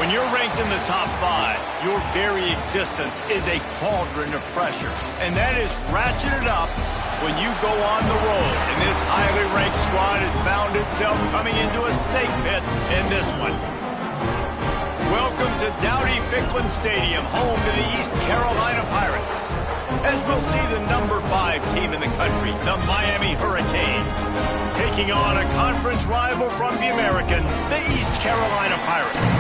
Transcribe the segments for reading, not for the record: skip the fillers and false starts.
When you're ranked in the top 5, your very existence is a cauldron of pressure. And that is ratcheted up when you go on the road. And this highly ranked squad has found itself coming into a snake pit in this one. Welcome to Dowdy-Ficklen Stadium, home to the East Carolina Pirates. As we'll see the number 5 team in the country, the Miami Hurricanes, taking on a conference rival from the American, the East Carolina Pirates.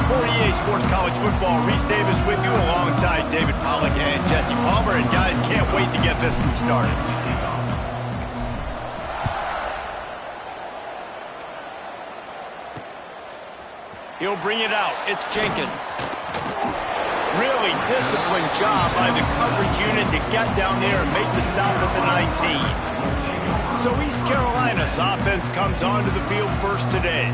For EA Sports College Football, Reese Davis with you alongside David Pollack and Jesse Palmer. And guys, can't wait to get this one started. He'll bring it out. It's Jenkins. Really disciplined job by the coverage unit to get down there and make the stop at the 19. So East Carolina's offense comes onto the field first today.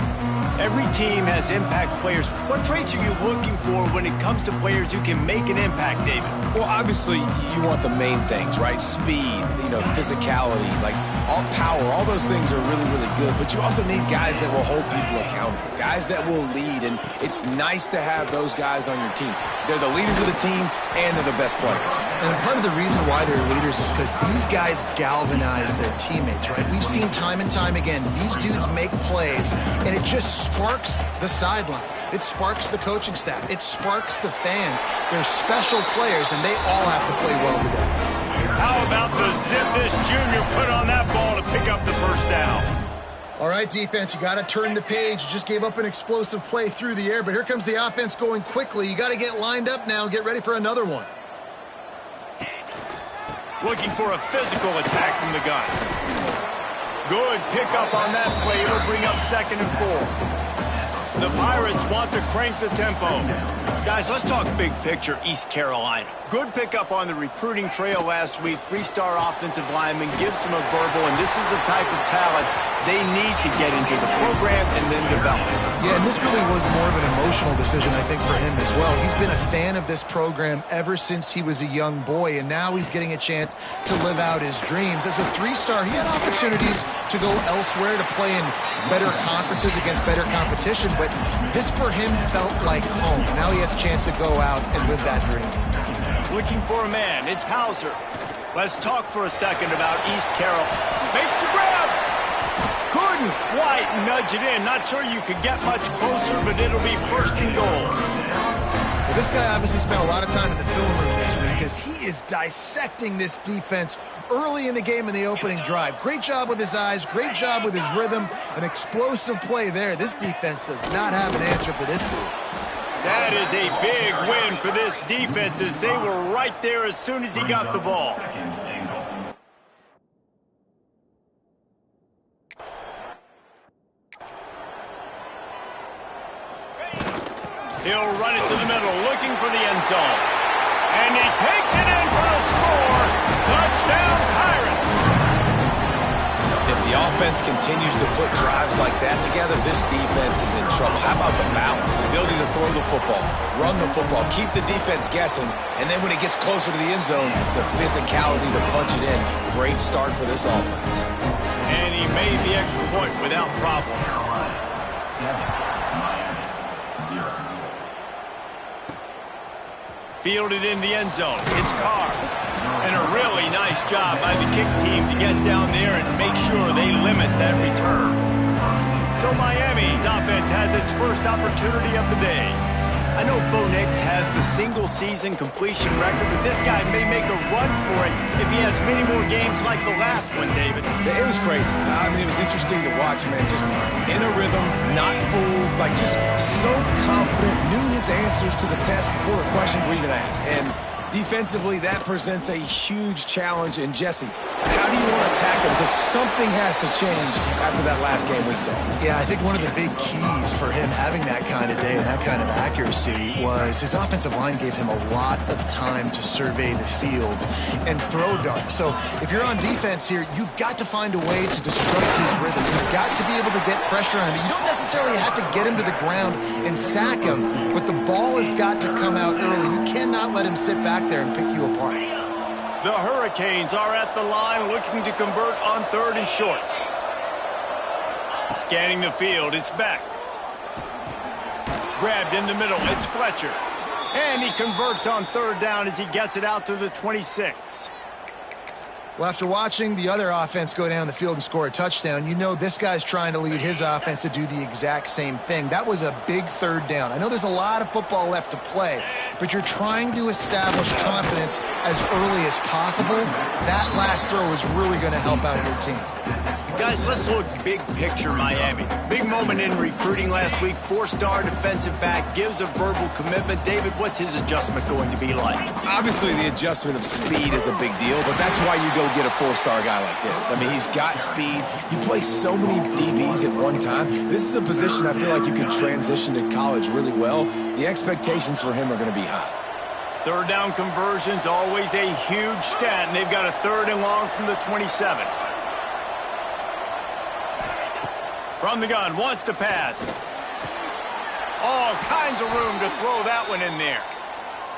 Every team has impact players. What traits are you looking for when it comes to players who can make an impact, David? Well, obviously, you want the main things, right? Speed, physicality, like all power, all those things are really, really good. But you also need guys that will hold people accountable, guys that will lead. And it's nice to have those guys on your team. They're the leaders of the team, and they're the best players. And part of the reason why they're leaders is because these guys galvanize their teammates, right? We've seen time and time again, these dudes make plays, and it just sparks the sideline. It sparks the coaching staff. It sparks the fans. They're special players, and they all have to play well today. How about the zip this junior put on that ball to pick up the first down? All right, defense, you got to turn the page. You just gave up an explosive play through the air, but here comes the offense going quickly. You got to get lined up now and get ready for another one. Looking for a physical attack from the gun. Good pickup on that play. It'll bring up 2nd and 4. The Pirates want to crank the tempo. Guys, let's talk big picture East Carolina. Good pickup on the recruiting trail last week. 3-star offensive lineman gives them a verbal, and this is the type of talent they need to get into the program and then develop. Yeah, and this really was more of an emotional decision, I think, for him as well. He's been a fan of this program ever since he was a young boy, and now he's getting a chance to live out his dreams. As a 3-star, he had opportunities to go elsewhere to play in better conferences against better competition, but this for him felt like home. Now he has a chance to go out and live that dream. Looking for a man. It's Hauser. Let's talk for a second about East Carroll. Makes the grab. Couldn't quite nudge it in. Not sure you could get much closer, but it'll be 1st and goal. Well, this guy obviously spent a lot of time in the film room this week because he is dissecting this defense early in the game in the opening drive. Great job with his eyes, great job with his rhythm, an explosive play there. This defense does not have an answer for this dude. That is a big win for this defense as they were right there as soon as he got the ball. He'll run it to the middle, looking for the end zone. And he takes it in for the score. Touchdown, Pirates. If the offense continues to put drives like that together, this defense is in trouble. How about the balance, the ability to throw the football, run the football, keep the defense guessing, and then when it gets closer to the end zone, the physicality to punch it in. Great start for this offense. And he made the extra point without problem. Fielded in the end zone. It's Carr. And a really nice job by the kick team to get down there and make sure they limit that return. So Miami's offense has its first opportunity of the day. I know Bo Nix has the single-season completion record, but this guy may make a run for it if he has many more games like the last one, David. It was crazy. I mean, it was interesting to watch, man. Just in a rhythm, not fooled, like just so confident, knew his answers to the test before the questions were even asked. And defensively, that presents a huge challenge. And Jesse, how do you want to attack him? Because something has to change after that last game we saw. Yeah, I think one of the big keys for him having that kind of day and that kind of accuracy was his offensive line gave him a lot of time to survey the field and throw darts. So if you're on defense here, you've got to find a way to disrupt his rhythm. You've got to be able to get pressure on him. You don't necessarily have to get him to the ground and sack him, but the ball has got to come out early. You cannot let him sit back there and pick you apart. The Hurricanes are at the line looking to convert on 3rd and short. Scanning the field, it's back. grabbed in the middle. It's Fletcher. And he converts on third down as he gets it out to the 26. Well, after watching the other offense go down the field and score a touchdown, you know this guy's trying to lead his offense to do the exact same thing. That was a big third down. I know there's a lot of football left to play, but you're trying to establish confidence as early as possible. That last throw is really going to help out your team. Guys, let's look big picture Miami. Big moment in recruiting last week. 4-star defensive back gives a verbal commitment. David, what's his adjustment going to be like? Obviously, the adjustment of speed is a big deal, but that's why you go get a 4-star guy like this. I mean, he's got speed. You play so many DBs at one time. This is a position I feel like you can transition to college really well. The expectations for him are going to be high. Third down conversion's always a huge stat, and they've got a 3rd and long from the 27. From the gun, wants to pass. All kinds of room to throw that one in there.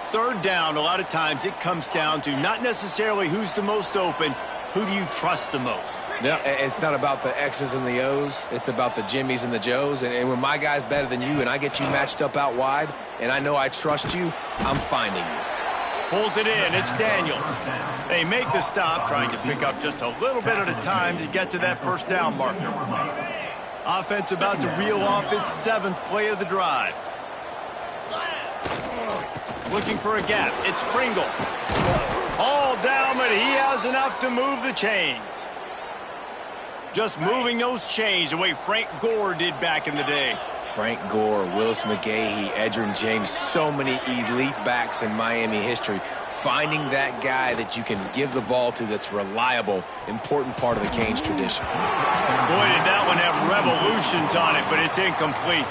Third down, a lot of times it comes down to not necessarily who's the most open, who do you trust the most? Yeah, it's not about the X's and the O's. It's about the Jimmies and the Joes. And when my guy's better than you and I get you matched up out wide and I know I trust you, I'm finding you. Pulls it in. It's Daniels. They make the stop, trying to pick up just a little bit at a time to get to that first down marker. Offense about to reel off its 7th play of the drive. Looking for a gap. It's Pringle. All down, but he has enough to move the chains. Just moving those chains the way Frank Gore did back in the day. Frank Gore, Willis McGahee, Edgerrin James, so many elite backs in Miami history. Finding that guy that you can give the ball to that's reliable, important part of the Canes tradition. Boy, did that one have revolutions on it, but it's incomplete.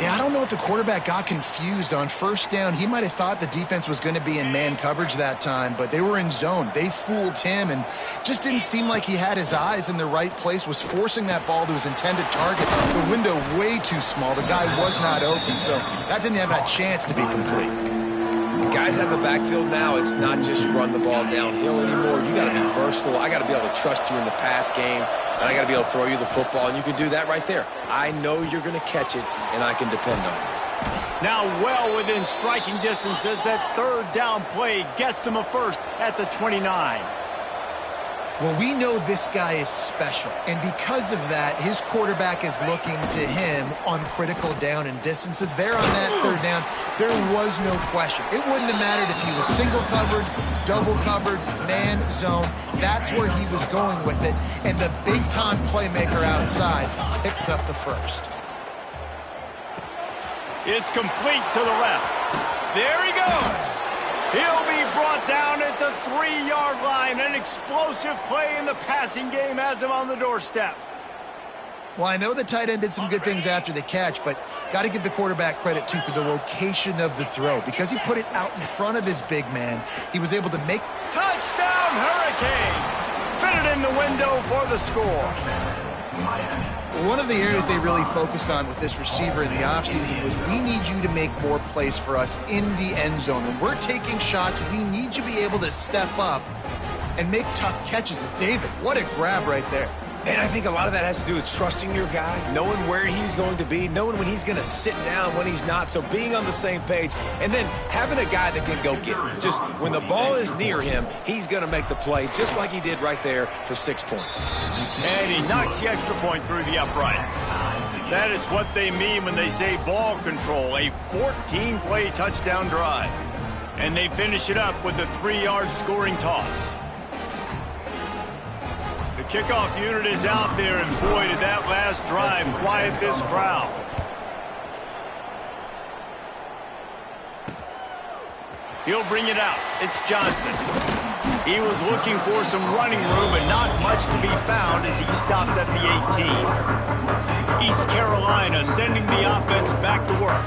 Yeah, I don't know if the quarterback got confused on first down. He might have thought the defense was going to be in man coverage that time, but they were in zone. They fooled him and just didn't seem like he had his eyes in the right place, was forcing that ball to his intended target. The window way too small. The guy was not open, so that didn't have that chance to be complete. Guys have the backfield now. It's not just run the ball downhill anymore. You got to be versatile. I got to be able to trust you in the pass game, and I got to be able to throw you the football, and you can do that right there. I know you're going to catch it, and I can depend on you. Now well within striking distance as that third down play gets them a first at the 29. Well, we know this guy is special, and because of that, his quarterback is looking to him on critical down and distances. There on that third down, there was no question. It wouldn't have mattered if he was single covered, double covered, man, zone. That's where he was going with it, and the big-time playmaker outside picks up the first. It's complete to the left. There he goes. He'll be brought down at the 3-yard line. An explosive play in the passing game has him on the doorstep. Well, I know the tight end did some good things after the catch, but got to give the quarterback credit, too, for the location of the throw. Because he put it out in front of his big man, he was able to make... Touchdown, Hurricane! Fitted in the window for the score. One of the areas they really focused on with this receiver in the offseason was we need you to make more plays for us in the end zone. When we're taking shots, we need you to be able to step up and make tough catches. And David, what a grab right there. And I think a lot of that has to do with trusting your guy, knowing where he's going to be, knowing when he's going to sit down, when he's not, so being on the same page, and then having a guy that can go get him. Just when the ball is near him, he's going to make the play, just like he did right there for 6 points. And he knocks the extra point through the uprights. That is what they mean when they say ball control, a 14-play touchdown drive. And they finish it up with a 3-yard scoring toss. The kickoff unit is out there, and boy, did that last drive quiet this crowd. He'll bring it out. It's Johnson. He was looking for some running room, but not much to be found as he stopped at the 18. East Carolina sending the offense back to work.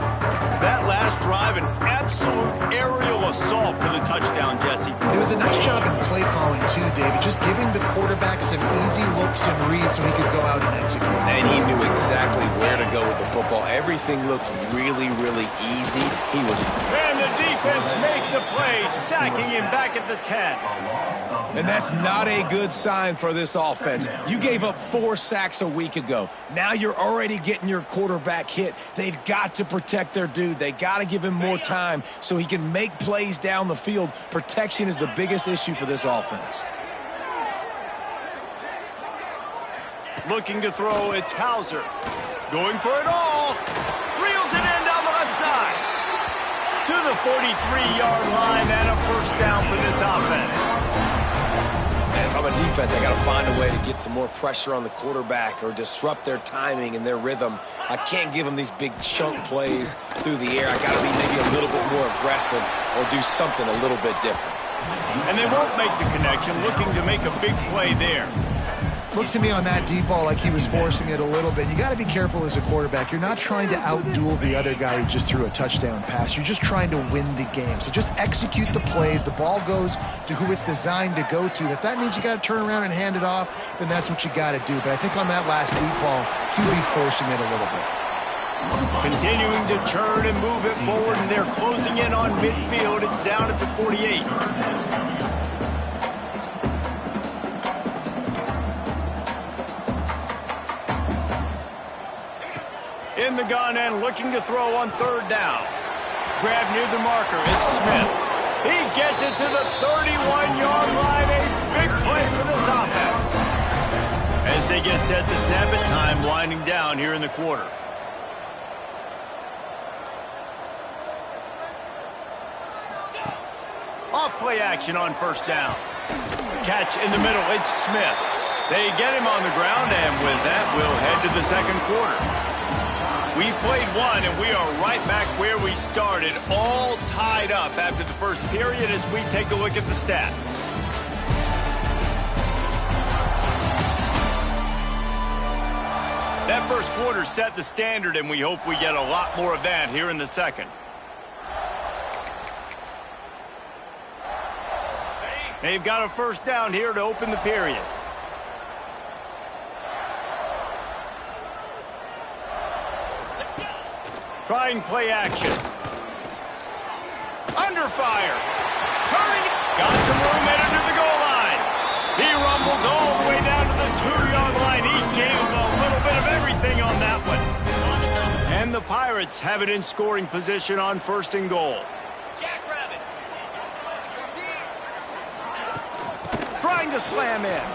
That last drive, an absolute aerial assault for the touchdown, Jesse. It was a nice job in play calling, too, David, just giving the quarterback some easy looks and reads so he could go out and execute. And he knew exactly where to go with the football. Everything looked really, really easy. He was... And the defense makes a play, sacking him back at the 10. And that's not a good sign for this offense. You gave up 4 sacks a week ago. Now you're already getting your quarterback hit. They've got to protect their dude. They got to give him more time so he can make plays down the field. Protection is the biggest issue for this offense. Looking to throw, it's Hauser. Going for it all. Reels it in down the left side. To the 43-yard line and a first down for this offense. And if I'm a defense, I got to find a way to get some more pressure on the quarterback or disrupt their timing and their rhythm. I can't give them these big chunk plays through the air. I got to be maybe a little bit more aggressive or do something a little bit different. And they won't make the connection, looking to make a big play there. Looked to me on that deep ball like he was forcing it a little bit. You got to be careful as a quarterback. You're not trying to outduel the other guy who just threw a touchdown pass. You're just trying to win the game. So just execute the plays. The ball goes to who it's designed to go to. If that means you got to turn around and hand it off, then that's what you got to do. But I think on that last deep ball, QB forcing it a little bit. Continuing to churn and move it forward, and they're closing in on midfield. It's down at the 48. In the gun and looking to throw on third down. Grab near the marker. It's Smith. He gets it to the 31-yard line. A big play for this offense. As they get set to snap it, time winding down here in the quarter. Off play action on first down. Catch in the middle. It's Smith. They get him on the ground, and with that, we'll head to the second quarter. We've played one, and we are right back where we started, all tied up after the first period as we take a look at the stats. That first quarter set the standard, and we hope we get a lot more of that here in the second. They've got a first down here to open the period. Trying play action. Under fire. Turning. Got some room headed to the goal line. He rumbles all the way down to the 2-yard line. He gave him a little bit of everything on that one. And the Pirates have it in scoring position on first and goal. Jackrabbit. Trying to slam in.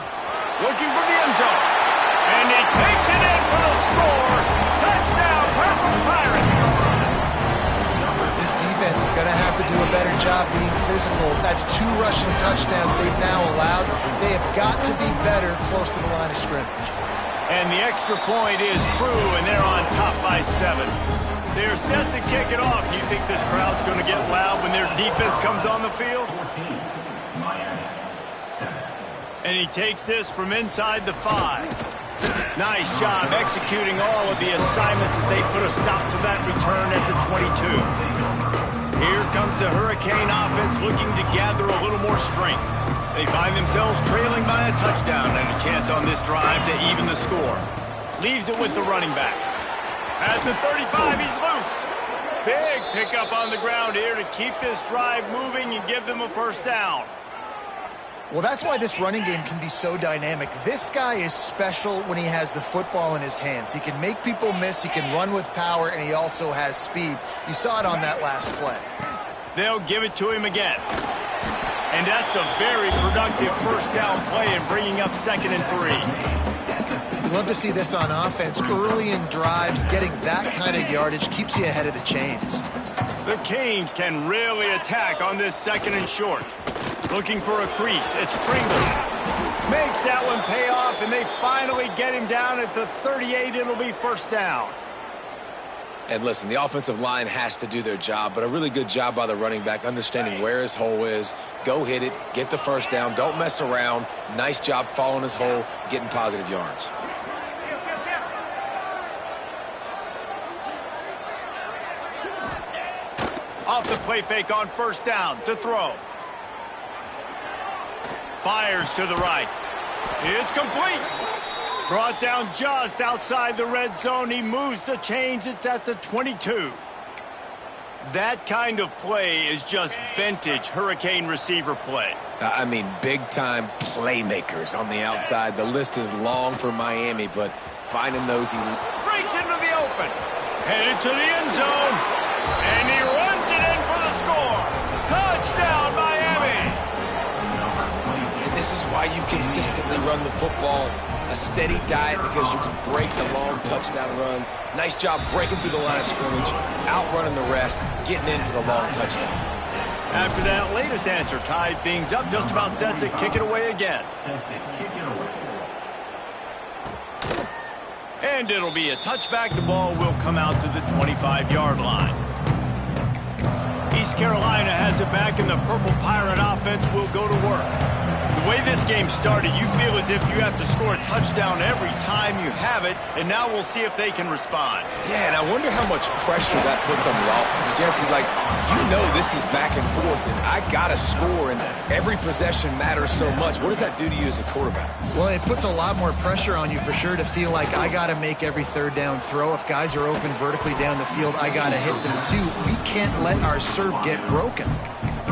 Looking for the end zone. And he takes it in for the score. Touchdown, Purple Pirates. This defense is going to have to do a better job being physical. That's 2 rushing touchdowns they've now allowed. They have got to be better close to the line of scrimmage. And the extra point is true, and they're on top by 7. They're set to kick it off. You think this crowd's going to get loud when their defense comes on the field? And he takes this from inside the 5. Nice job executing all of the assignments as they put a stop to that return at the 22. Here comes the Hurricane offense looking to gather a little more strength. They find themselves trailing by a touchdown and a chance on this drive to even the score. Leaves it with the running back. At the 35, he's loose. Big pickup on the ground here to keep this drive moving and give them a first down. Well, that's why this running game can be so dynamic. This guy is special when he has the football in his hands. He can make people miss, he can run with power, and he also has speed. You saw it on that last play. They'll give it to him again. And that's a very productive first down play and bringing up 2nd and 3. You love to see this on offense. Early in drives, getting that kind of yardage keeps you ahead of the chains. The Canes can really attack on this 2nd and short. Looking for a crease. It's Pringle. Makes that one pay off, and they finally get him down at the 38. It'll be first down. And listen, the offensive line has to do their job, but a really good job by the running back understanding where his hole is. Go hit it, get the first down, don't mess around. Nice job following his hole, getting positive yards. Off the play fake on first down to throw. Fires to the right. It's complete. Brought down just outside the red zone. He moves the chains. It's at the 22. That kind of play is just vintage Hurricane receiver play. I mean, big-time playmakers on the outside. The list is long for Miami, but finding those he breaks into the open. Headed to the end zone. And he runs it in for the score. Touchdown, Miami. And this is why you consistently run the football. A steady diet because you can break the long touchdown runs. Nice job breaking through the line of scrimmage, outrunning the rest, getting in for the long touchdown. After that latest answer tied things up, just about set to kick it away again. And it'll be a touchback. The ball will come out to the 25-yard line. East Carolina has it back, and the Purple Pirate offense will go to work. The way this game started, you feel as if you have to score a touchdown every time you have it, and now we'll see if they can respond. Yeah, and I wonder how much pressure that puts on the offense. Jesse, like, you know this is back and forth, and I got to score, and every possession matters so much. What does that do to you as a quarterback? Well, it puts a lot more pressure on you for sure to feel like I got to make every third down throw. If guys are open vertically down the field, I got to hit them too. We can't let our serve get broken.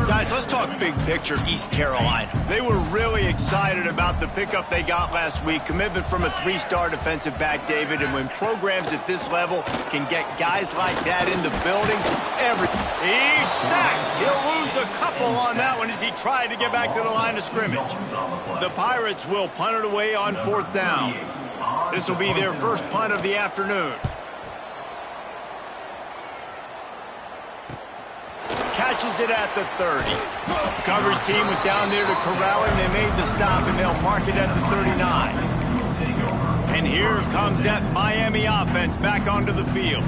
Guys, let's talk big picture East Carolina. They were really excited about the pickup they got last week. Commitment from a 3-star defensive back, David. And when programs at this level can get guys like that in the building, he's sacked. He'll lose a couple on that one as he tried to get back to the line of scrimmage. The Pirates will punt it away on 4th down. This will be their first punt of the afternoon. Catches it at the 30. Coverage team was down there to corral him. They made the stop, and they'll mark it at the 39. And here comes that Miami offense back onto the field.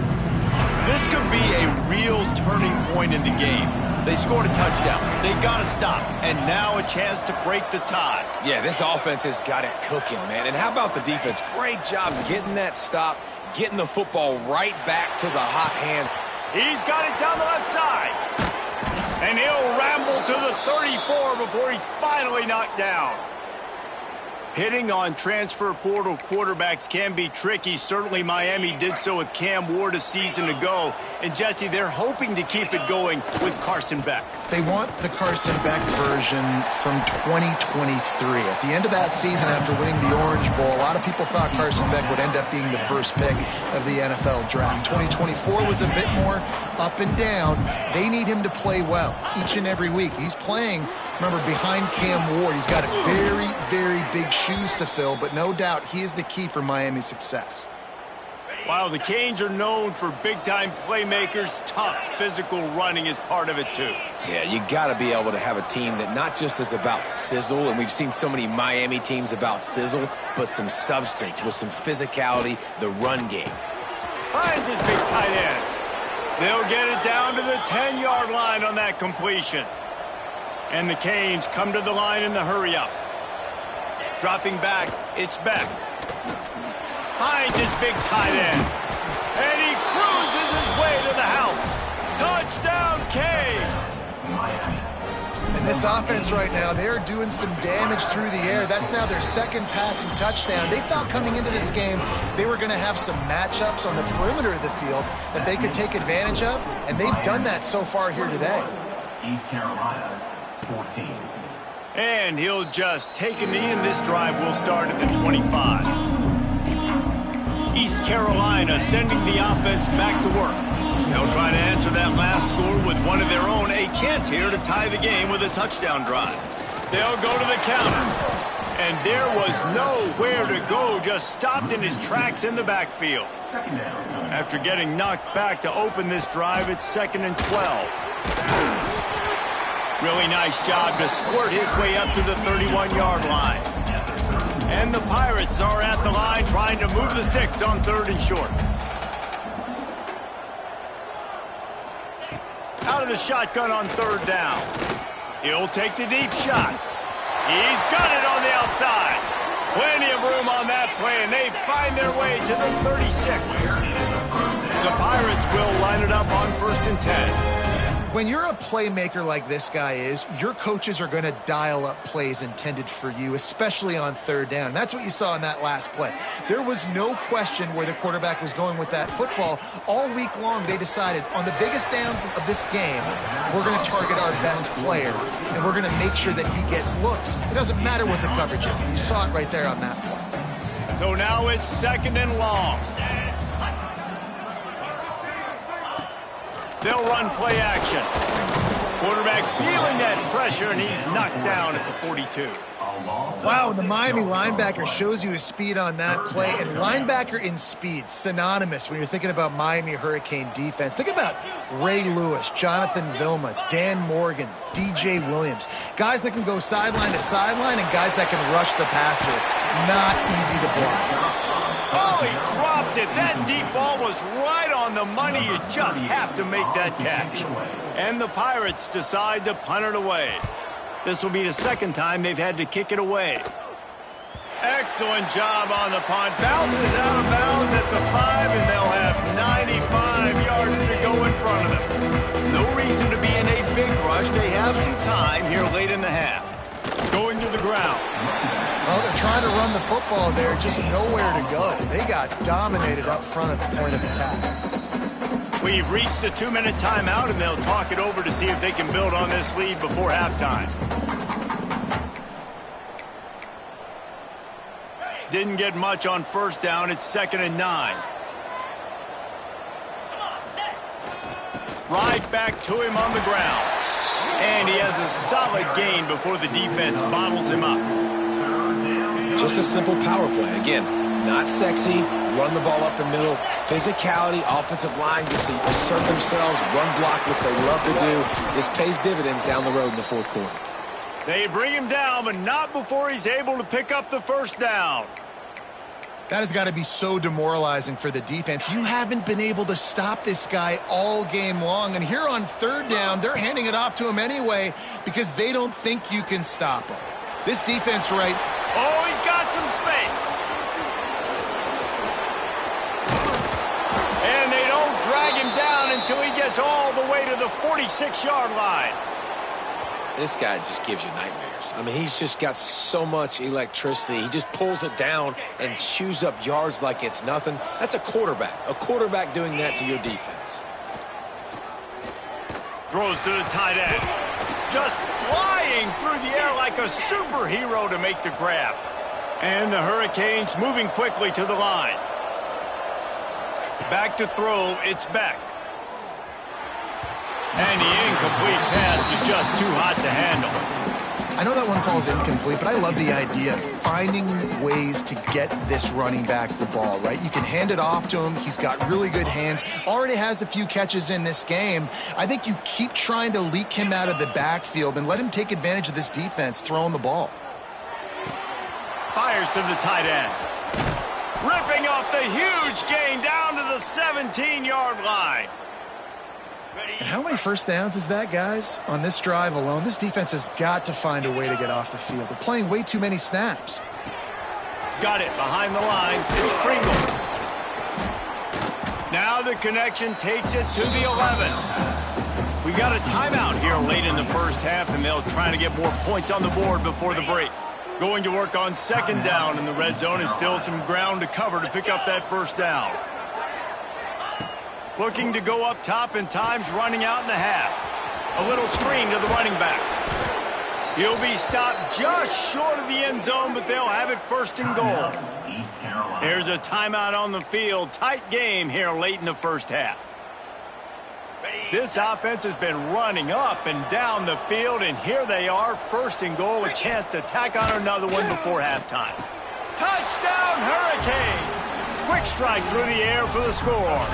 This could be a real turning point in the game. They scored a touchdown. They got to stop. And now a chance to break the tie. Yeah, this offense has got it cooking, man. And how about the defense? Great job getting that stop, getting the football right back to the hot hand. He's got it down the left side. And he'll ramble to the 34 before he's finally knocked down. Hitting on transfer portal quarterbacks can be tricky. Certainly Miami did so with Cam Ward a season ago. And Jesse, they're hoping to keep it going with Carson Beck. They want the Carson Beck version from 2023. At the end of that season, after winning the Orange Bowl, a lot of people thought Carson Beck would end up being the first pick of the NFL draft. 2024 was a bit more up and down. They need him to play well each and every week. He's playing, remember, behind Cam Ward. He's got very, very big shoes to fill, but no doubt he is the key for Miami's success. While the Canes are known for big-time playmakers, tough physical running is part of it too. Yeah, you got to be able to have a team that not just is about sizzle, and we've seen so many Miami teams about sizzle, but some substance with some physicality, the run game. Finds his big tight end. They'll get it down to the 10-yard line on that completion. And the Canes come to the line in the hurry-up. Dropping back, it's Beck. Finds his big tight end. And he cruises his way to the house. Touchdown, Canes! And this offense right now, they're doing some damage through the air. That's now their second passing touchdown. They thought coming into this game they were going to have some matchups on the perimeter of the field that they could take advantage of, and they've done that so far here today. East Carolina, 14. And he'll just take a knee, and this drive will start at the 25. East Carolina sending the offense back to work. They'll try to answer that last score with one of their own. A chance here to tie the game with a touchdown drive. They'll go to the counter. And there was nowhere to go, just stopped in his tracks in the backfield. After getting knocked back to open this drive, it's 2nd and 12. Really nice job to squirt his way up to the 31-yard line. And the Pirates are at the line trying to move the sticks on 3rd and short. Out of the shotgun on 3rd down. He'll take the deep shot. He's got it on the outside. Plenty of room on that play, and they find their way to the 36. The Pirates will line it up on 1st and 10. when you're a playmaker like this guy is, your coaches are going to dial up plays intended for you, especially on third down. And that's what you saw in that last play. There was no question where the quarterback was going with that football. All week long, they decided on the biggest downs of this game, we're going to target our best player, and we're going to make sure that he gets looks. It doesn't matter what the coverage is. You saw it right there on that play. So now it's 2nd and long. They'll run play action. Quarterback feeling that pressure, and he's knocked down at the 42. Wow, the Miami linebacker shows you his speed on that play. And linebacker in speed, synonymous when you're thinking about Miami Hurricane defense. Think about Ray Lewis, Jonathan Vilma, Dan Morgan, DJ Williams. Guys that can go sideline to sideline and guys that can rush the passer. Not easy to block. Oh, he dropped it. That deep ball was right on the money. You just have to make that catch. And the Pirates decide to punt it away. This will be the second time they've had to kick it away. Excellent job on the punt. Bounces out of bounds at the 5, and they'll have 95 yards to go in front of them. No reason to be in a big rush. They have some time here late in the half. Going to the ground. Well, they're trying to run the football there, just nowhere to go. They got dominated up front at the point of attack. We've reached the 2-minute timeout, and they'll talk it over to see if they can build on this lead before halftime. Didn't get much on first down. It's 2nd and 9. Right back to him on the ground. And he has a solid gain before the defense bottles him up. Just a simple power play. Again, not sexy, run the ball up the middle, physicality, offensive line gets to assert themselves, run block, what they love to do. This pays dividends down the road in the fourth quarter. They bring him down, but not before he's able to pick up the first down. That has got to be so demoralizing for the defense. You haven't been able to stop this guy all game long. And here on third down, they're handing it off to him anyway because they don't think you can stop him. This defense, right? Oh, he's got some space. And they don't drag him down until he gets all the way to the 46-yard line. This guy just gives you nightmares. I mean, he's just got so much electricity. He just pulls it down and chews up yards like it's nothing. That's a quarterback. A quarterback doing that to your defense. Throws to the tight end. Just flying through the air like a superhero to make the grab. And the Hurricanes moving quickly to the line. Back to throw, it's Beck. And the incomplete pass was just too hot to handle. I know that one falls incomplete, but I love the idea of finding ways to get this running back the ball, right? You can hand it off to him. He's got really good hands. Already has a few catches in this game. I think you keep trying to leak him out of the backfield and let him take advantage of this defense throwing the ball. Fires to the tight end. Ripping off the huge gain down to the 17-yard line. And how many first downs is that, guys? On this drive alone, this defense has got to find a way to get off the field. They're playing way too many snaps. Got it behind the line. It's Pringle. Now the connection takes it to the 11. We got a timeout here late in the first half, and they'll try to get more points on the board before the break. Going to work on second down in the red zone, and still some ground to cover to pick up that first down. Looking to go up top, and time's running out in the half. A little screen to the running back. He'll be stopped just short of the end zone, but they'll have it first and goal. There's a timeout on the field. Tight game here late in the first half. This offense has been running up and down the field, and here they are, first and goal, a chance to tack on another one before halftime. Touchdown, Hurricanes! Quick strike through the air for the score.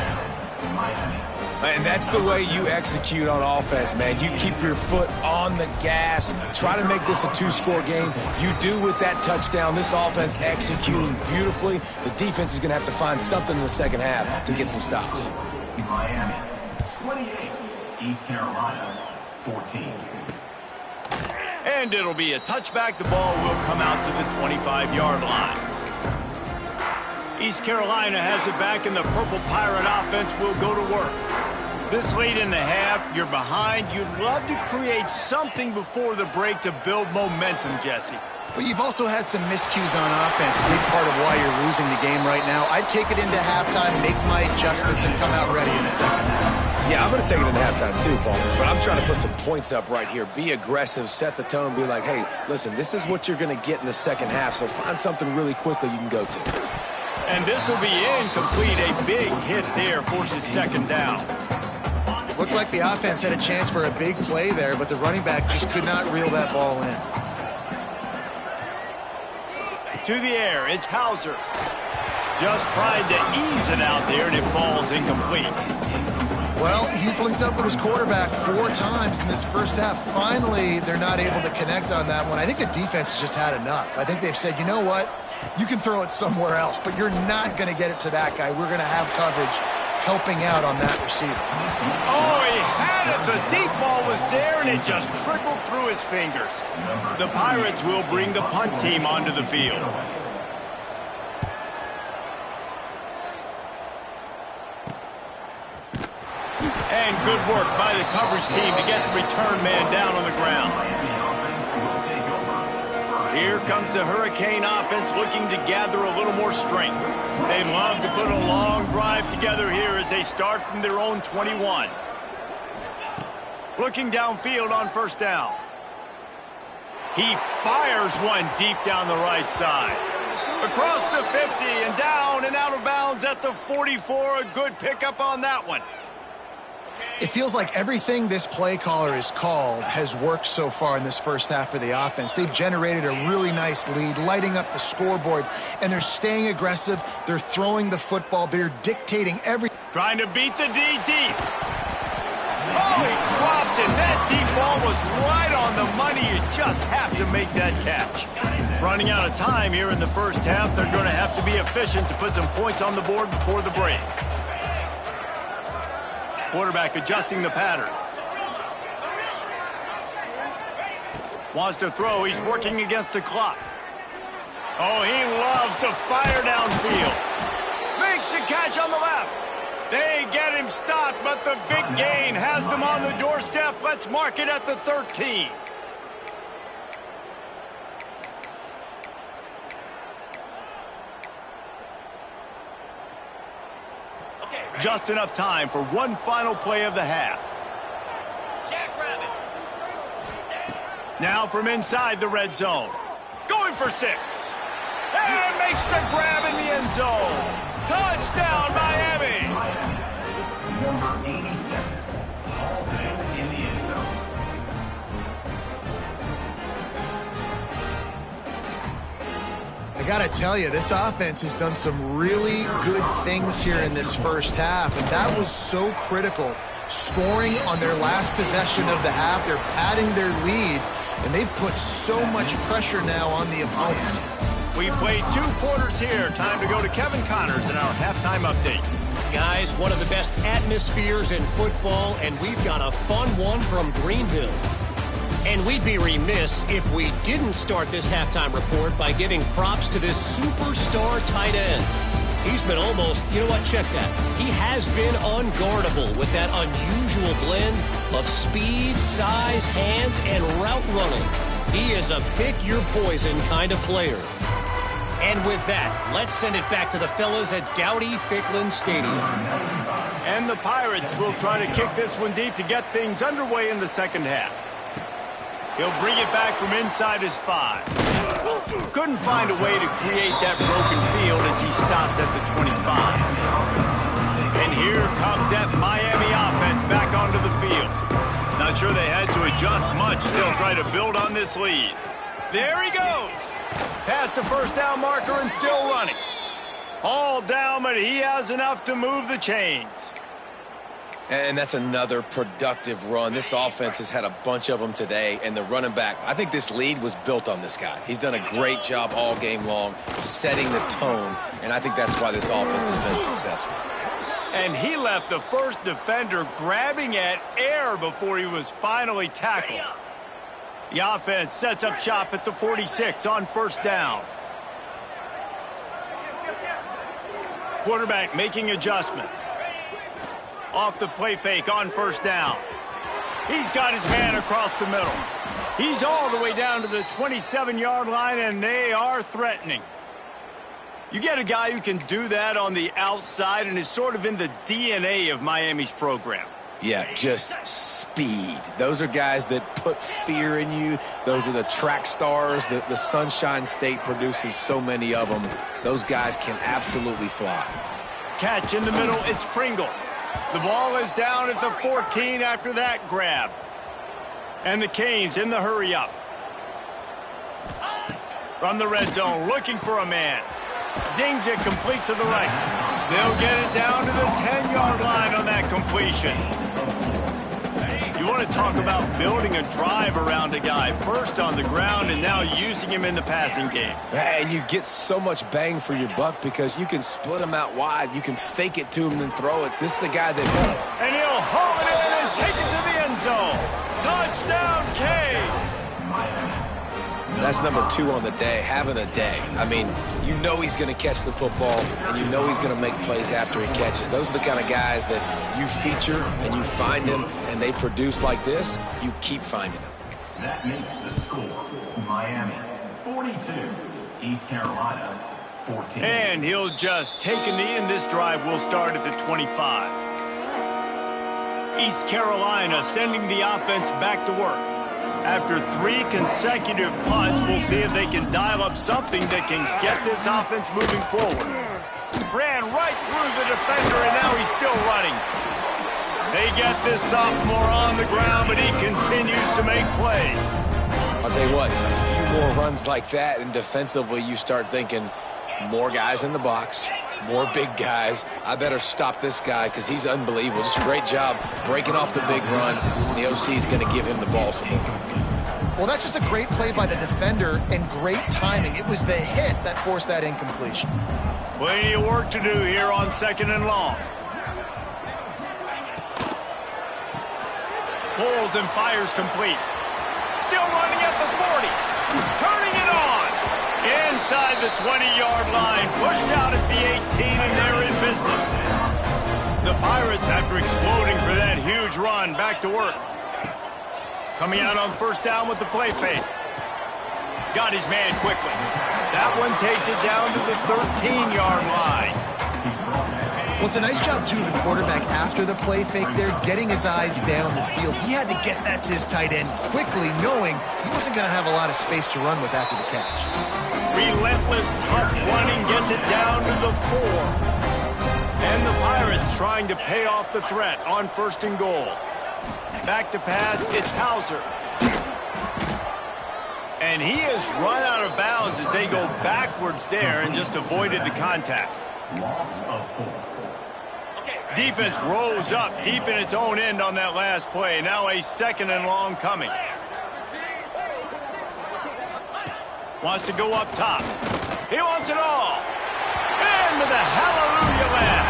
And that's the way you execute on offense, man. You keep your foot on the gas. Try to make this a two-score game. You do with that touchdown. This offense executing beautifully. The defense is going to have to find something in the second half to get some stops. Miami 28, East Carolina 14. And it'll be a touchback. The ball will come out to the 25-yard line. East Carolina has it back, and the Purple Pirate offense will go to work. This late in the half, you're behind. You'd love to create something before the break to build momentum, Jesse. But you've also had some miscues on offense, a big part of why you're losing the game right now. I'd take it into halftime, make my adjustments, and come out ready in the second half. Yeah, I'm going to take it into halftime too, Paul. But I'm trying to put some points up right here. Be aggressive, set the tone, be like, hey, listen, this is what you're going to get in the second half, so find something really quickly you can go to. And this will be incomplete. A big hit there forces second down. Looked like the offense had a chance for a big play there, but the running back just could not reel that ball in. To the air, it's Hauser. Just tried to ease it out there, and it falls incomplete. Well, he's linked up with his quarterback 4 times in this first half. Finally, they're not able to connect on that one. I think the defense has just had enough. I think they've said, you know what? You can throw it somewhere else, but you're not going to get it to that guy. We're going to have coverage helping out on that receiver. Oh, he had it. The deep ball was there, and it just trickled through his fingers. The Pirates will bring the punt team onto the field. And good work by the coverage team to get the return man down on the ground. Here comes the Hurricane offense looking to gather a little more strength. They love to put a long drive together here as they start from their own 21. Looking downfield on first down. He fires one deep down the right side. Across the 50 and down and out of bounds at the 44. A good pickup on that one. It feels like everything this play caller has called has worked so far in this first half for the offense. They've generated a really nice lead, lighting up the scoreboard, and they're staying aggressive. They're throwing the football. They're dictating everything. Trying to beat the D deep. Oh, he dropped it. That deep ball was right on the money. You just have to make that catch. Running out of time here in the first half. They're going to have to be efficient to put some points on the board before the break. Quarterback adjusting the pattern. Wants to throw. He's working against the clock. Oh, he loves to fire downfield. Makes the catch on the left. They get him stopped, but the big gain has them on the doorstep. Let's mark it at the 13. Just enough time for one final play of the half. Now from inside the red zone. Going for 6. And makes the grab in the end zone. Touchdown, Miami. Number 87. Halsey in the end zone. I got to tell you, this offense has done some really good things here in this first half, and that was so critical. Scoring on their last possession of the half, they're padding their lead, and they've put so much pressure now on the opponent. We played 2 quarters here. Time to go to Kevin Connors in our halftime update. Guys, one of the best atmospheres in football, and we've got a fun one from Greenville. And we'd be remiss if we didn't start this halftime report by giving props to this superstar tight end. He's been almost, you know what, check that. He has been unguardable with that unusual blend of speed, size, hands, and route running. He is a pick-your-poison kind of player. And with that, let's send it back to the fellas at Dowdy-Ficklin Stadium. And the Pirates will try to kick this one deep to get things underway in the second half. He'll bring it back from inside his 5. Couldn't find a way to create that broken field as he stopped at the 25. And here comes that Miami offense back onto the field. Not sure they had to adjust much. Still try to build on this lead. There he goes. Past the first down marker and still running. All down, but he has enough to move the chains. And that's another productive run. This offense has had a bunch of them today, and the running back, I think this lead was built on this guy. He's done a great job all game long setting the tone, and I think that's why this offense has been successful. And he left the first defender grabbing at air before he was finally tackled. The offense sets up shop at the 46 on first down. Quarterback making adjustments. off the play fake on first down. He's got his man across the middle. He's all the way down to the 27-yard line, and they are threatening. You get a guy who can do that on the outside and is sort of in the DNA of Miami's program. Yeah, just speed. Those are guys that put fear in you. Those are the track stars. The Sunshine State produces so many of them. Those guys can absolutely fly. Catch in the middle, it's Pringle. The ball is down at the 14 after that grab. And the Canes in the hurry-up. From the red zone, looking for a man. Zings it complete to the right. They'll get it down to the 10-yard line on that completion. You want to talk about building a drive around a guy, first on the ground and now using him in the passing game. And you get so much bang for your buck because you can split him out wide. You can fake it to him and then throw it. This is the guy that... And he'll haul it in and take it to the end zone. Touchdown, Canes! That's number 2 on the day, having a day. I mean, you know he's going to catch the football, and you know he's going to make plays after he catches. Those are the kind of guys that you feature, and you find them, and they produce like this. You keep finding them. That makes the score Miami 42, East Carolina 14. And he'll just take a knee, and this drive will start at the 25. East Carolina sending the offense back to work. After 3 consecutive punts, we'll see if they can dial up something that can get this offense moving forward. Ran right through the defender, and now he's still running. They get this sophomore on the ground, but he continues to make plays. I'll tell you what, a few more runs like that, and defensively you start thinking more guys in the box, more big guys. I better stop this guy because he's unbelievable. Just a great job breaking off the big run. The OC is going to give him the ball some more. Well, that's just a great play by the defender and great timing. It was the hit that forced that incompletion. Plenty of work to do here on 2nd and long. Pulls and fires complete. Still running at the 40. Turning it on. Inside the 20-yard line. Pushed out at the 18, and they're in business. The Pirates, after exploding for that huge run, back to work. Coming out on first down with the play fake. Got his man quickly. That one takes it down to the 13-yard line. Well, it's a nice job, too, of the quarterback after the play fake there, getting his eyes down the field. He had to get that to his tight end quickly, knowing he wasn't going to have a lot of space to run with after the catch. Relentless, tough running gets it down to the 4. And the Pirates trying to pay off the threat on 1st and goal. Back to pass, it's Hauser. And he has run out of bounds as they go backwards there and just avoided the contact. Loss of 4. Defense rose up deep in its own end on that last play. Now a 2nd and long coming. Wants to go up top. He wants it all. Into the hallelujah land.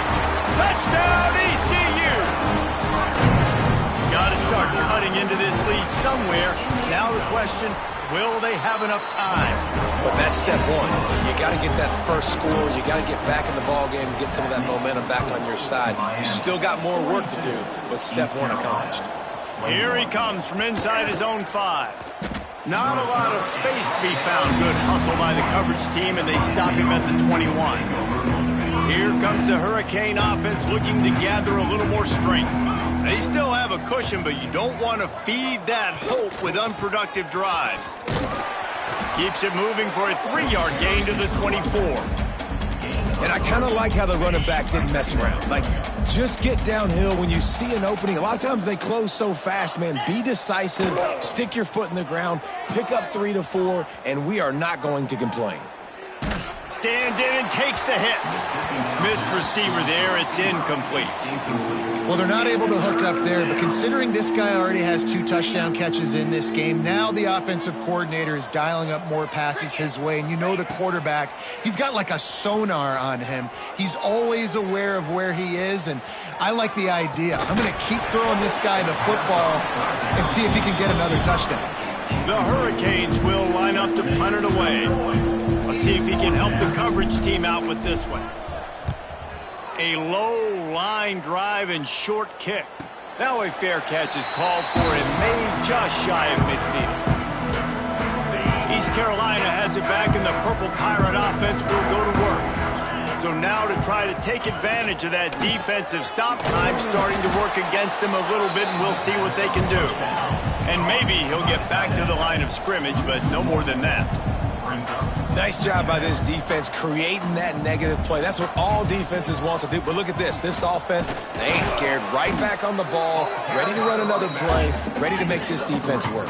Touchdown ECU. Got to start cutting into this lead somewhere. Now the question, will they have enough time? But that's step 1. You got to get that first score. You got to get back in the ball game and get some of that momentum back on your side. You still got more work to do, but step 1 accomplished. Here he comes from inside his own 5. Not a lot of space to be found. Good hustle by the coverage team, and they stop him at the 21. Here comes the Hurricane offense looking to gather a little more strength. They still have a cushion, but you don't want to feed that hope with unproductive drives. Keeps it moving for a 3-yard gain to the 24. And I kind of like how the running back didn't mess around. Like, just get downhill when you see an opening. A lot of times they close so fast, man. Be decisive, stick your foot in the ground, pick up 3 to 4, and we are not going to complain. Stands in and takes the hit. Missed receiver there. It's incomplete. Well, they're not able to hook up there, but considering this guy already has 2 touchdown catches in this game, now the offensive coordinator is dialing up more passes his way. And you know the quarterback, he's got like a sonar on him. He's always aware of where he is, and I like the idea. I'm going to keep throwing this guy the football and see if he can get another touchdown. The Hurricanes will line up to punt it away. Let's see if he can help the coverage team out with this one. A low line drive and short kick. Now a fair catch is called for and made just shy of midfield. East Carolina has it back, and the Purple Pirate offense will go to work. So now to try to take advantage of that defensive stop time starting to work against him a little bit, and we'll see what they can do. And maybe he'll get back to the line of scrimmage, but no more than that. Nice job by this defense creating that negative play. That's what all defenses want to do. But look at this. This offense, they ain't scared. Right back on the ball, ready to run another play, ready to make this defense work.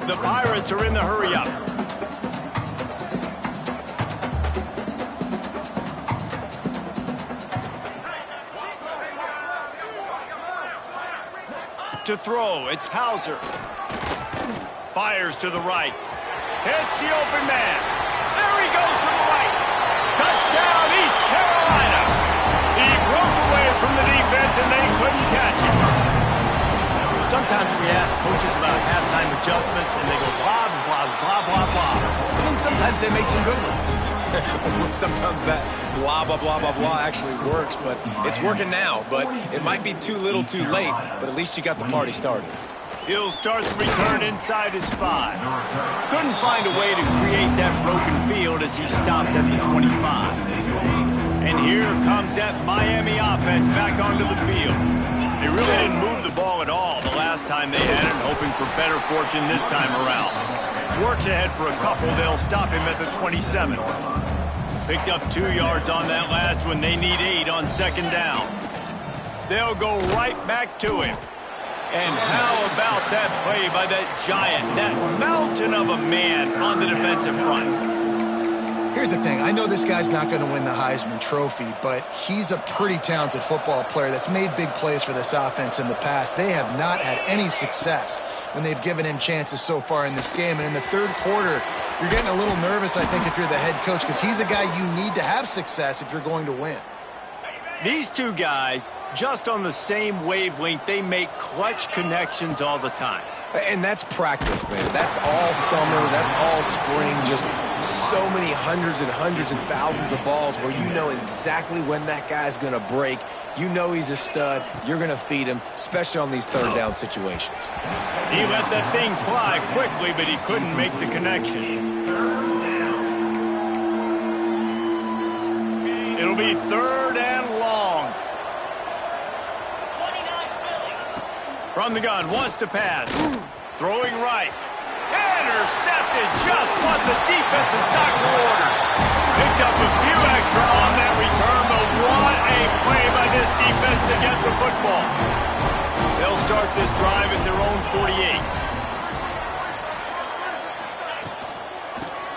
The Pirates are in the hurry-up. To throw, it's Hauser. Fires to the right. Hits the open man. There he goes to the right. Touchdown, East Carolina. He broke away from the defense, and they couldn't catch him. Sometimes we ask coaches about halftime adjustments, and they go blah, blah, blah, blah, blah. And then sometimes they make some good ones. Sometimes that blah, blah, blah, blah, blah actually works, but it's working now. But it might be too little too late, but at least you got the party started. He'll start the return inside his 5. Couldn't find a way to create that broken field as he stopped at the 25. And here comes that Miami offense back onto the field. They really didn't move the ball at all the last time they had it, hoping for better fortune this time around. Works ahead for a couple. They'll stop him at the 27. Picked up 2 yards on that last one. They need 8 on second down. They'll go right back to him. And how about that play by that giant, that mountain of a man on the defensive front? Here's the thing. I know this guy's not going to win the Heisman Trophy, but he's a pretty talented football player that's made big plays for this offense in the past. They have not had any success when they've given him chances so far in this game. And in the third quarter, you're getting a little nervous, I think, if you're the head coach, because he's a guy you need to have success if you're going to win. These two guys, just on the same wavelength, they make clutch connections all the time. And that's practice, man. That's all summer. That's all spring. Just so many hundreds and hundreds and thousands of balls where you know exactly when that guy's going to break. You know he's a stud. You're going to feed him, especially on these third down situations. He let that thing fly quickly, but he couldn't make the connection. It'll be third and long. From the gun, wants to pass. Throwing right. Intercepted, just what the defensive doctor ordered. Picked up a few extra on that return, but what a play by this defense to get the football. They'll start this drive at their own 48.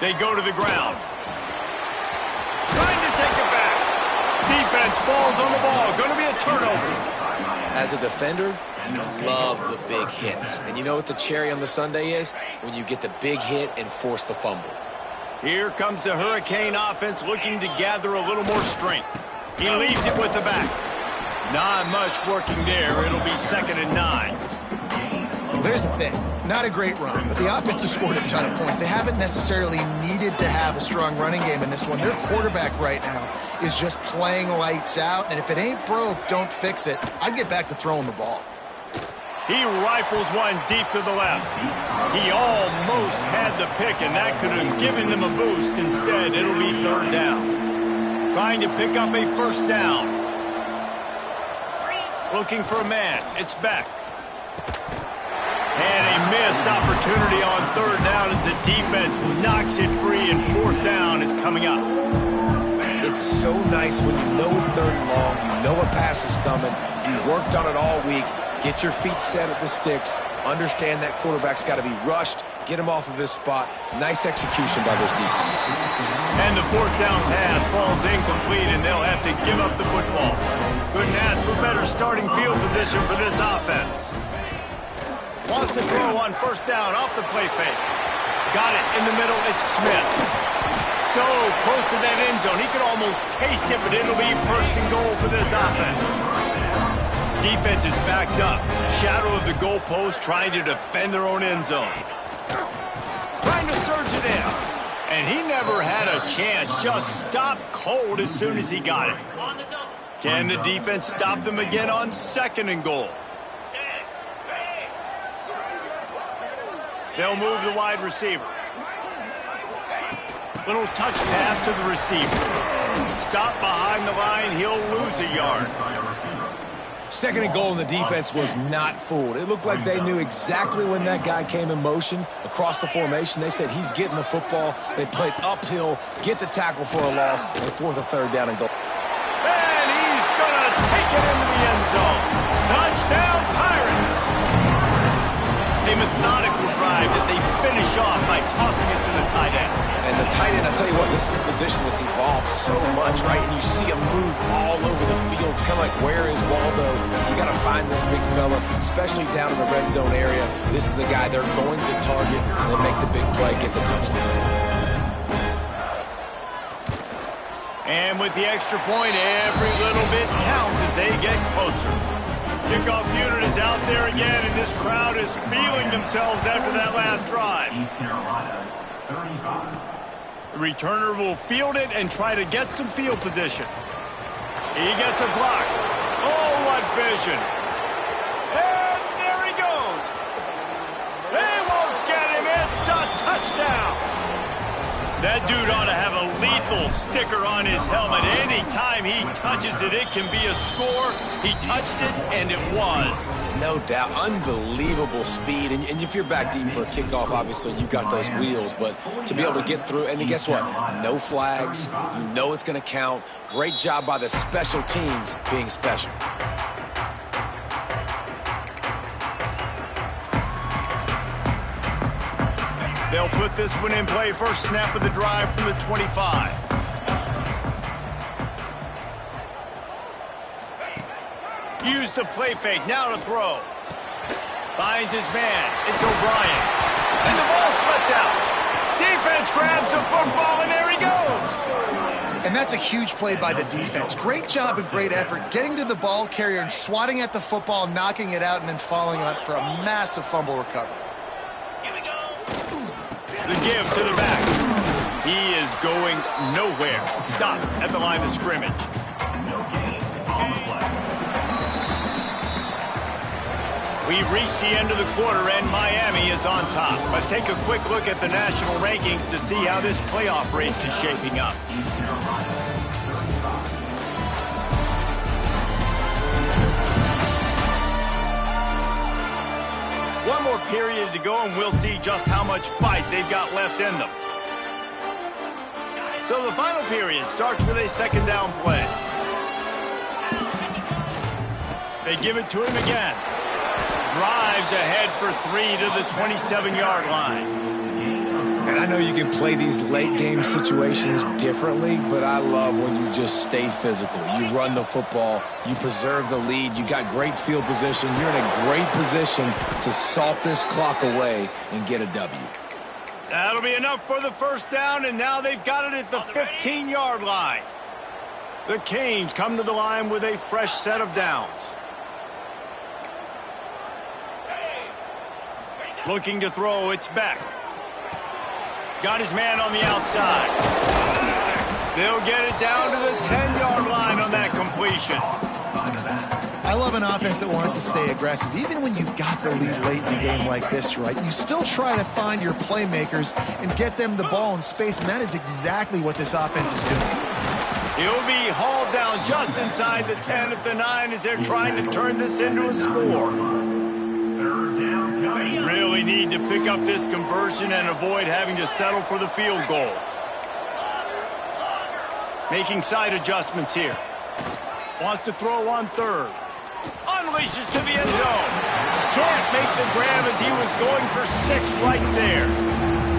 They go to the ground. Trying to take it back. Defense falls on the ball. Going to be a turnover. As a defender, you love the big hits. And you know what the cherry on the sundae is? When you get the big hit and force the fumble. Here comes the Hurricane offense looking to gather a little more strength. He leaves it with the back. Not much working there. It'll be 2nd and 9. There's the thing. Not a great run, but the offense has scored a ton of points. They haven't necessarily needed to have a strong running game in this one. Their quarterback right now is just playing lights out, and if it ain't broke, don't fix it. I'd get back to throwing the ball. He rifles one deep to the left. He almost had the pick, and that could have given them a boost. Instead, it'll be third down. Trying to pick up a first down. Looking for a man. It's Beck. And a missed opportunity on third down as the defense knocks it free, and fourth down is coming up. It's so nice when you know it's third and long, you know a pass is coming, you worked on it all week, get your feet set at the sticks, understand that quarterback's got to be rushed, get him off of his spot. Nice execution by this defense. And the fourth down pass falls incomplete, and they'll have to give up the football. Couldn't ask for better starting field position for this offense. Wants to throw on first down off the play fake. Got it in the middle. It's Smith. So close to that end zone. He could almost taste it, but it'll be first and goal for this offense. Defense is backed up. Shadow of the goalpost, trying to defend their own end zone. Trying to surge it in. And he never had a chance. Just stopped cold as soon as he got it. Can the defense stop them again on 2nd and goal? They'll move the wide receiver. Little touch pass to the receiver. Stop behind the line. He'll lose a yard. 2nd and goal, and the defense was not fooled. It looked like they knew exactly when that guy came in motion across the formation. They said he's getting the football. They played uphill, get the tackle for a loss, and 4th or 3rd down and goal. And he's going to take it into the end zone. Touchdown, Pirates! A methodical drive that they finish off by tossing it to the tight end. And the tight end, I tell you what, this is a position that's evolved so much, right? And you see him move all over the field. It's kind of like, where is Waldo? You got to find this big fella, especially down in the red zone area. This is the guy they're going to target and then make the big play, get the touchdown. And with the extra point, every little bit counts as they get closer. Kickoff unit is out there again, and this crowd is feeling themselves after that last drive. East Carolina, 35. The returner will field it and try to get some field position. He gets a block. Oh, what vision. And there he goes. They won't get him. It's a touchdown. That dude ought to have a lethal sticker on his helmet. Anytime he touches it, it can be a score. He touched it, and it was. No doubt. Unbelievable speed. And if you're back deep for a kickoff, obviously, you've got those wheels. But to be able to get through, and guess what? No flags. You know it's going to count. Great job by the special teams being special. They'll put this one in play. First snap of the drive from the 25. Use the play fake. Now to throw. Finds his man. It's O'Brien. And the ball slipped out. Defense grabs the football, and there he goes. And that's a huge play by the defense. Great job and great effort getting to the ball carrier and swatting at the football, knocking it out, and then falling on it for a massive fumble recovery. The give to the back. He is going nowhere. Stop at the line of scrimmage. No gain on the play. We've reached the end of the quarter, and Miami is on top. Let's take a quick look at the national rankings to see how this playoff race is shaping up. East Carolina, 35. One more period to go, and we'll see just how much fight they've got left in them. So the final period starts with a 2nd down play. They give it to him again. Drives ahead for 3 to the 27-yard line. And I know you can play these late-game situations differently, but I love when you just stay physical. You run the football, you preserve the lead, you got great field position, you're in a great position to salt this clock away and get a W. That'll be enough for the first down, and now they've got it at the 15-yard line. The Canes come to the line with a fresh set of downs. Looking to throw, it's Beck. Got his man on the outside. They'll get it down to the 10-yard line on that completion. I love an offense that wants to stay aggressive. Even when you've got the lead late in the game like this, right, you still try to find your playmakers and get them the ball in space, and that is exactly what this offense is doing. He'll be hauled down just inside the 10 at the 9 as they're trying to turn this into a score. Third down coming. Really need to pick up this conversion and avoid having to settle for the field goal. Making side adjustments here. Wants to throw on 3rd. Unleashes to the end zone. Can't make the grab as he was going for 6 right there.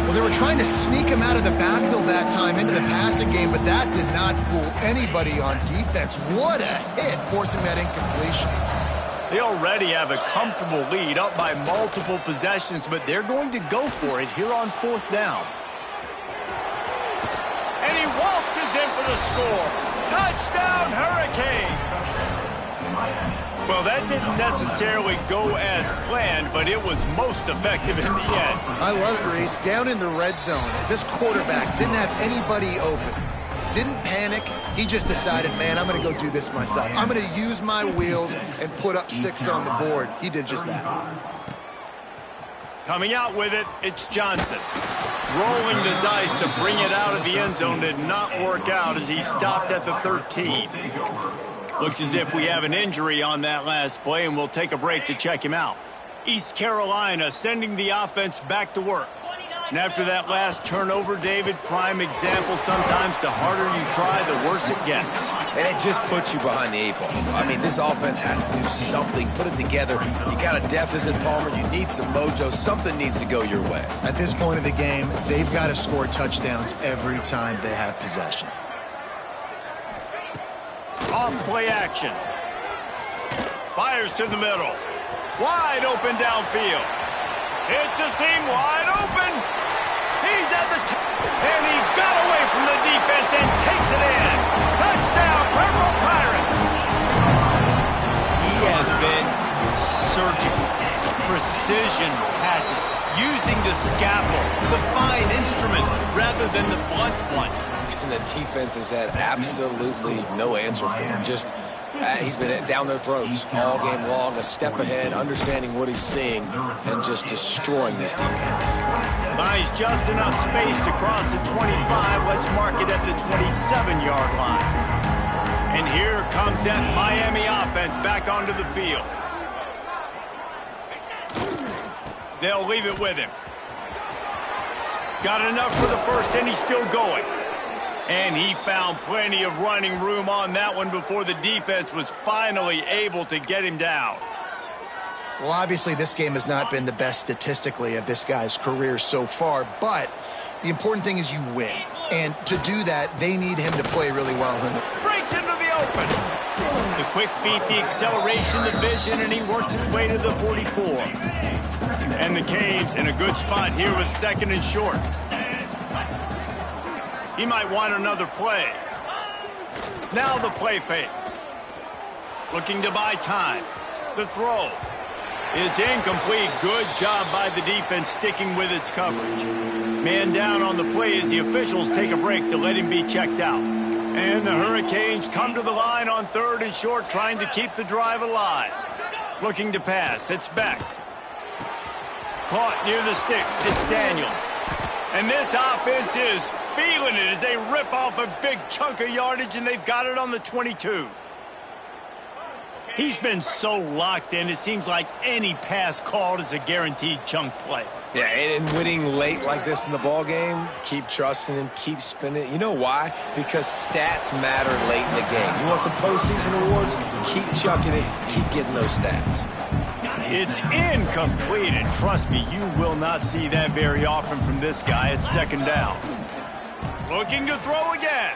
Well, they were trying to sneak him out of the backfield that time into the passing game, but that did not fool anybody on defense. What a hit, forcing that incompletion. They already have a comfortable lead up by multiple possessions, but they're going to go for it here on 4th down. And he waltzes in for the score. Touchdown, Hurricanes! Well, that didn't necessarily go as planned, but it was most effective in the end. I love it, Reese. Down in the red zone, this quarterback didn't have anybody open. Didn't panic. He just decided, man, I'm going to go do this myself. I'm going to use my wheels and put up 6 on the board. He did just that. Coming out with it, it's Johnson. Rolling the dice to bring it out of the end zone did not work out as he stopped at the 13. Looks as if we have an injury on that last play, and we'll take a break to check him out. East Carolina sending the offense back to work. And after that last turnover, David, prime example, sometimes the harder you try, the worse it gets. And it just puts you behind the 8 ball. I mean, this offense has to do something, put it together. You got a deficit, Palmer. You need some mojo. Something needs to go your way. At this point of the game, they've got to score touchdowns every time they have possession. Off play action. Fires to the middle. Wide open downfield. It's a seam wide open. He's at the top. And he got away from the defense and takes it in. Touchdown, Purple Pirates. He has been surgical. Precision passes. Using the scalpel, the fine instrument, rather than the blunt one. And the defense has had absolutely no answer for him. Just, he's been down their throats all game long, a step ahead, understanding what he's seeing, and just destroying this defense. Buys just enough space to cross the 25. Let's mark it at the 27-yard line. And here comes that Miami offense back onto the field. They'll leave it with him. Got enough for the first, and he's still going. And he found plenty of running room on that one before the defense was finally able to get him down. Well, obviously, this game has not been the best statistically of this guy's career so far, but the important thing is you win. And to do that, they need him to play really well. Breaks into the open. The quick feet, the acceleration, the vision, and he works his way to the 44. And the Canes in a good spot here with 2nd and short. He might want another play. Now the play fake. Looking to buy time. The throw. It's incomplete. Good job by the defense sticking with its coverage. Man down on the play as the officials take a break to let him be checked out. And the Hurricanes come to the line on 3rd and short, trying to keep the drive alive. Looking to pass. It's Beck. Caught near the sticks. It's Daniels. And this offense is feeling it as they rip off a big chunk of yardage, and they've got it on the 22. He's been so locked in, it seems like any pass called is a guaranteed chunk play. Yeah, and winning late like this in the ball game, keep trusting him, keep spinning. You know why? Because stats matter late in the game. You want some postseason awards? Keep chucking it, keep getting those stats. It's incomplete, and trust me, you will not see that very often from this guy at 2nd down. Looking to throw again.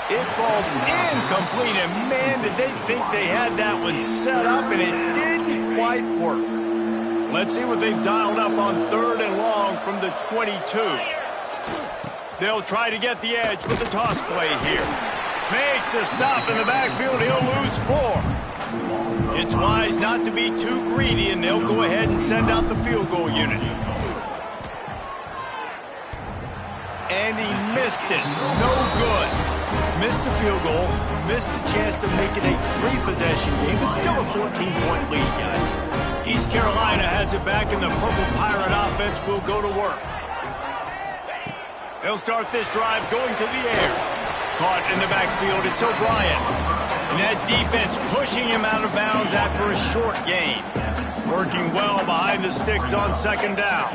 It falls incomplete, and man, did they think they had that one set up, and it didn't quite work. Let's see what they've dialed up on 3rd and long from the 22. They'll try to get the edge with the toss play here. Makes a stop in the backfield. He'll lose 4. It's wise not to be too greedy, and they'll go ahead and send out the field goal unit. And he missed it. No good. Missed the field goal, missed the chance to make it a 3-possession game, but still a 14-point lead, guys. East Carolina has it back, and the Purple Pirate offense will go to work. They'll start this drive going to the air. Caught in the backfield, it's O'Brien. And that defense pushing him out of bounds after a short gain. Working well behind the sticks on 2nd down.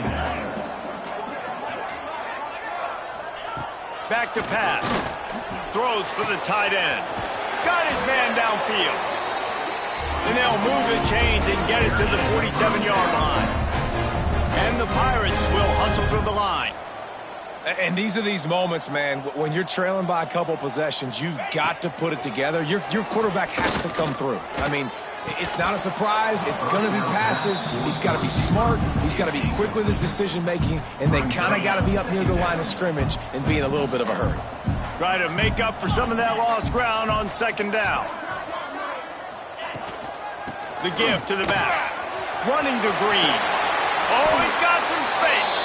Back to pass. Throws for the tight end. Got his man downfield. And they'll move the chains and get it to the 47-yard line. And the Pirates will hustle to the line. And these are these moments, man, when you're trailing by a couple possessions, you've got to put it together. Your quarterback has to come through. I mean, it's not a surprise. It's going to be passes. He's got to be smart. He's got to be quick with his decision-making, and they kind of got to be up near the line of scrimmage and be in a little bit of a hurry. Try to make up for some of that lost ground on 2nd down. The give to the back. Running to Green. Oh, he's got some space.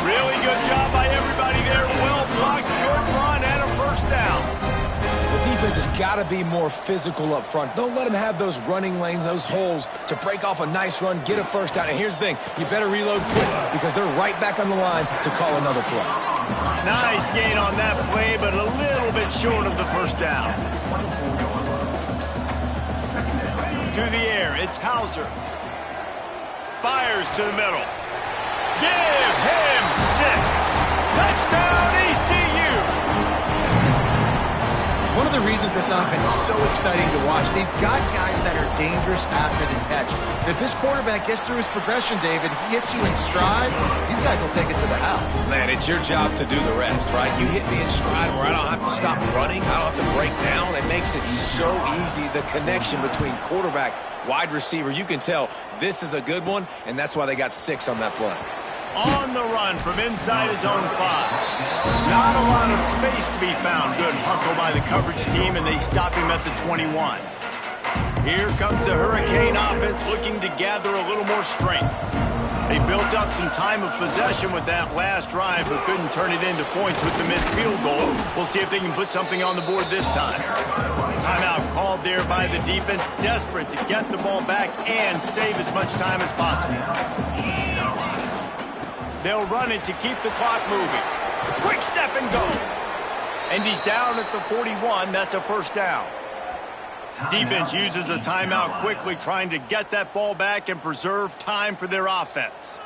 Really good job by everybody there. Well blocked. Good run. defense has got to be more physical up front. Don't let them have those running lanes, those holes to break off a nice run, get a first down. And here's the thing, you better reload quick because they're right back on the line to call another play. Nice gain on that play, but a little bit short of the first down. To the air, it's Hauser. Fires to the middle. Give him 6. Touchdown, ECU. One of the reasons this offense is so exciting to watch, they've got guys that are dangerous after the catch. And if this quarterback gets through his progression, David, he hits you in stride, these guys will take it to the house. Man, it's your job to do the rest, right? You hit me in stride where I don't have to stop running. I don't have to break down. It makes it so easy, the connection between quarterback, wide receiver. You can tell this is a good one, and that's why they got 6 on that play. On the run from inside his own 5. Not a lot of space to be found. Good hustle by the coverage team, and they stop him at the 21. Here comes the Hurricane offense looking to gather a little more strength. They built up some time of possession with that last drive, but couldn't turn it into points with the missed field goal. We'll see if they can put something on the board this time. Timeout called there by the defense, desperate to get the ball back and save as much time as possible. They'll run it to keep the clock moving. Quick step and go. And he's down at the 41. That's a first down. Defense uses a timeout quickly, trying to get that ball back and preserve time for their offense.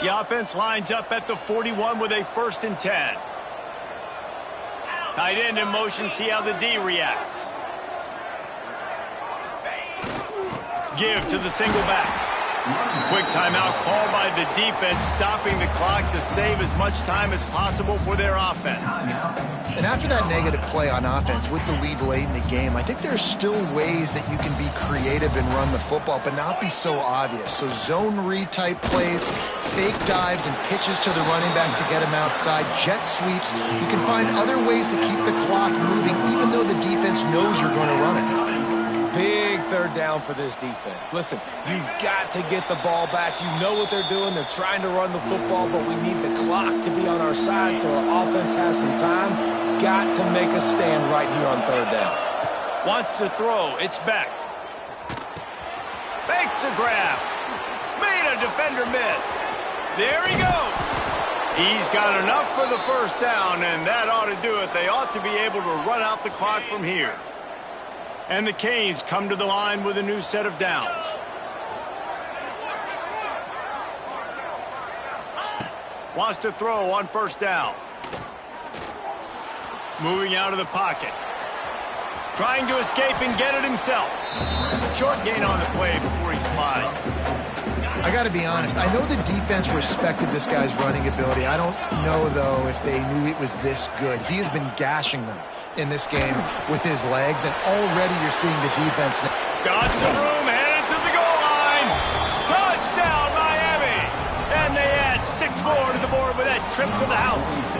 The offense lines up at the 41 with a 1st and 10. Tight end in motion, see how the D reacts. Give to the single back. Quick timeout called by the defense, stopping the clock to save as much time as possible for their offense. And after that negative play on offense with the lead late in the game, I think there's still ways that you can be creative and run the football, but not be so obvious. So zone read type plays, fake dives and pitches to the running back to get him outside, jet sweeps. You can find other ways to keep the clock moving, even though the defense knows you're going to run it. Big 3rd down for this defense. Listen, you've got to get the ball back. You know what they're doing. They're trying to run the football, but we need the clock to be on our side so our offense has some time. Got to make a stand right here on 3rd down. Wants to throw. It's back. Fakes the grab. Made a defender miss. There he goes. He's got enough for the first down, and that ought to do it. They ought to be able to run out the clock from here. And the Canes come to the line with a new set of downs. Wants to throw on 1st down. Moving out of the pocket. Trying to escape and get it himself. Short gain on the play before he slides. I got to be honest. I know the defense respected this guy's running ability. I don't know, though, if they knew it was this good. He has been gashing them in this game with his legs, and already you're seeing the defense now. Got some room, headed to the goal line. Touchdown, Miami. And they add 6 more to the board with that trip to the house.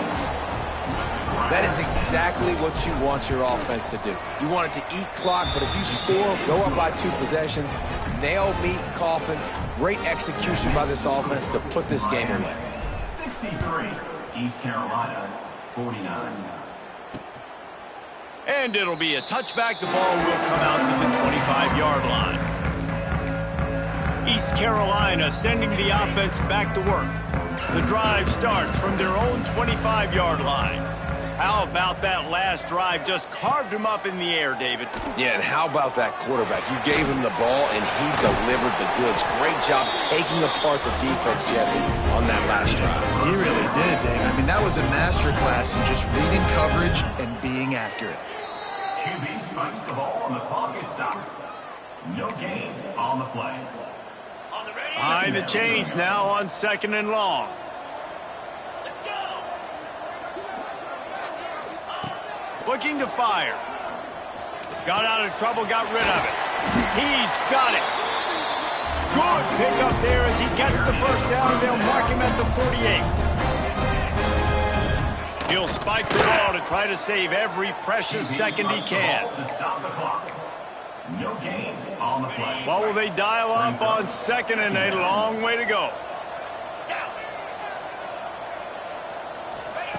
That is exactly what you want your offense to do. You want it to eat clock, but if you score, go up by 2 possessions, nail meat coffin. Great execution by this offense to put this game away. 63, East Carolina, 49. And it'll be a touchback. The ball will come out to the 25-yard line. East Carolina sending the offense back to work. The drive starts from their own 25-yard line. How about that last drive? Just carved him up in the air, David. Yeah, and how about that quarterback? You gave him the ball, and he delivered the goods. Great job taking apart the defense, Jesse, on that last drive. He really did, Dave. I mean, that was a masterclass in just reading coverage and being accurate. QB spikes the ball and the clock is stopped. No gain on the play. Behind the chains now on 2nd and long. Looking to fire. Got out of trouble, got rid of it. He's got it. Good pickup there as he gets the first down. They'll mark him at the 48. He'll spike the ball to try to save every precious second he can. To stop the clock. No gain on the play. Well, will they dial up on 2nd and a long way to go?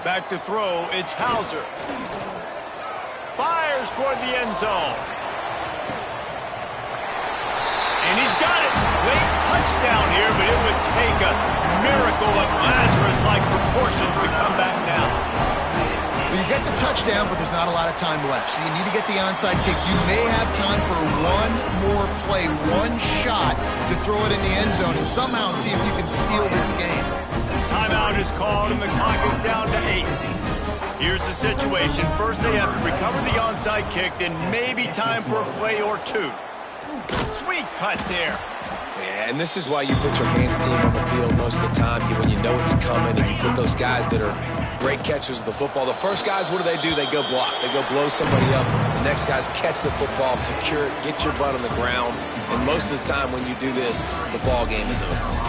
Back to throw, it's Hauser. fires toward the end zone. And he's got it. Late touchdown here, but it would take a miracle of Lazarus-like proportions to come back now. Well, you get the touchdown, but there's not a lot of time left. So you need to get the onside kick. You may have time for one more play, one shot to throw it in the end zone and somehow see if you can steal this game. Timeout is called, and the clock is down to 8. Here's the situation. First, they have to recover the onside kick, then maybe time for a play or two. Sweet cut there. Yeah, and this is why you put your hands team on the field most of the time when you know it's coming, and you put those guys that are great catchers of the football. The first guys, what do? They go block. They go blow somebody up. The next guys catch the football, secure it, get your butt on the ground. And most of the time when you do this, the ball game is over.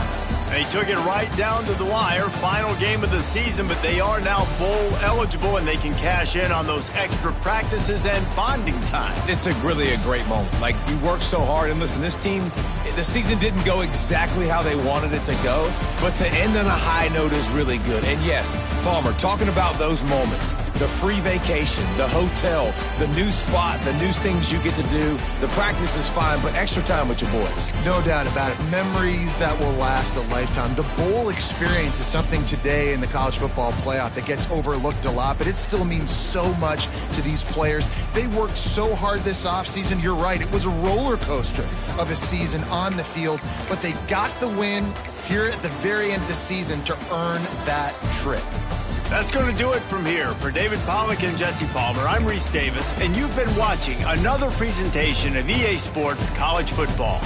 They took it right down to the wire. Final game of the season, but they are now bowl eligible, and they can cash in on those extra practices and bonding time. It's really a great moment. Like, you work so hard, and listen, this team, the season didn't go exactly how they wanted it to go, but to end on a high note is really good. And yes, Palmer, talking about those moments, the free vacation, the hotel, the new spot, the new things you get to do, the practice is fine, but extra time with your boys. No doubt about it. Memories that will last a lifetime. The bowl experience is something today in the college football playoff that gets overlooked a lot, but it still means so much to these players. They worked so hard this offseason. You're right. It was a roller coaster of a season on the field, but they got the win here at the very end of the season to earn that trip. That's going to do it from here. For David Pollack and Jesse Palmer, I'm Reese Davis, and you've been watching another presentation of EA Sports College Football.